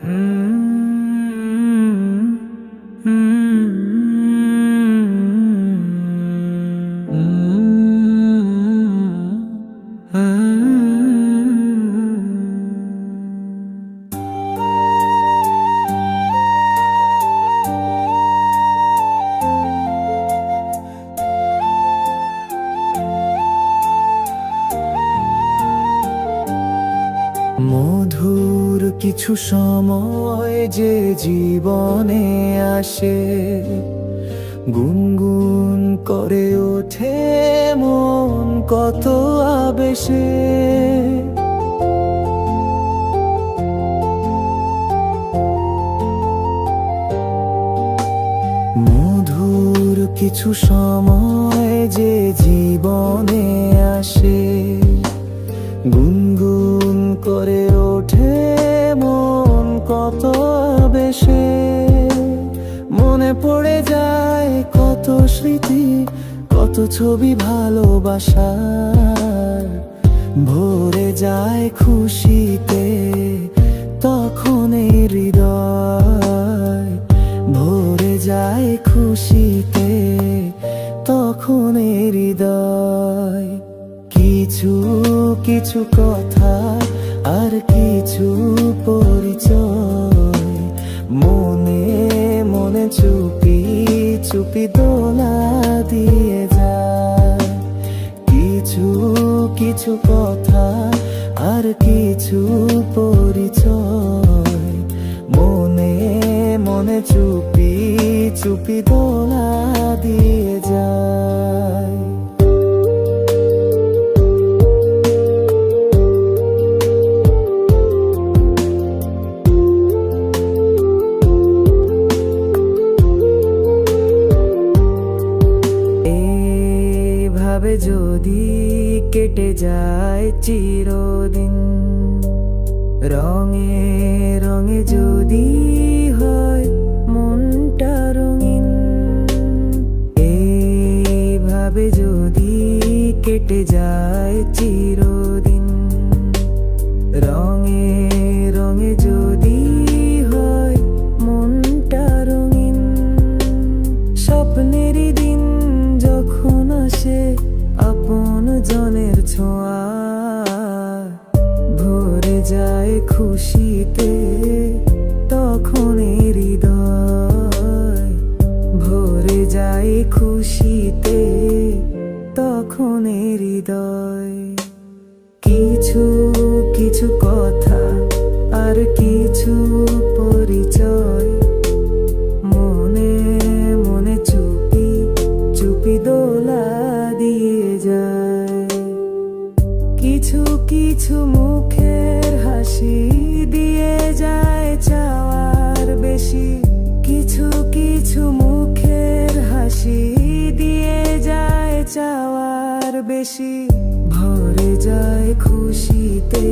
মধুর কিছু সময় যে জীবনে আসে, গুনগুন করে ওঠে মন কত আবেশে। মধুর কিছু সময় যে জীবনে আসে, গুনগুন করে ওঠে মন কত আবেশে। মনে পড়ে যায় কত স্মৃতি, কত ছবি ভালোবাসার। ভরে যায় খুশিতে তখন এই হৃদয়, ভরে যায় খুশিতে তখন এই হৃদয়। কিছু কিছু কথা আর কিছু পরিচয়, মনে মনে চুপি চুপি দোলা দিয়ে যায়। কিছু কিছু কথা আর কিছু পরিচয়, মনে মনে চুপি চুপি দোলা দিয়ে যায়। যদি কেটে যায় চিরদিন, রঙে রঙে যদি হয় মনটা রঙিন। এইভাবে যদি কেটে যায় চিরদিন, রঙে রঙে যদি হয় মনটা রঙিন। স্বপ্নেরই দিন যখন আসে আপন জনের ছোঁয়া, ভরে যায় খুশিতে তখন হৃদয়, ভরে যায় খুশিতে তখন হৃদয়। কিছু কিছু কথা আর কিছু পরিচয়, মনে মনে চুপি চুপি দোলা দিয়ে যায়। কিছু কিছু মুখের হাসি দিয়ে যায় চাওয়ার বেশি, কিছু কিছু মুখের হাসি দিয়ে যায় চাওয়ার বেশি। ভরে যায় খুশিতে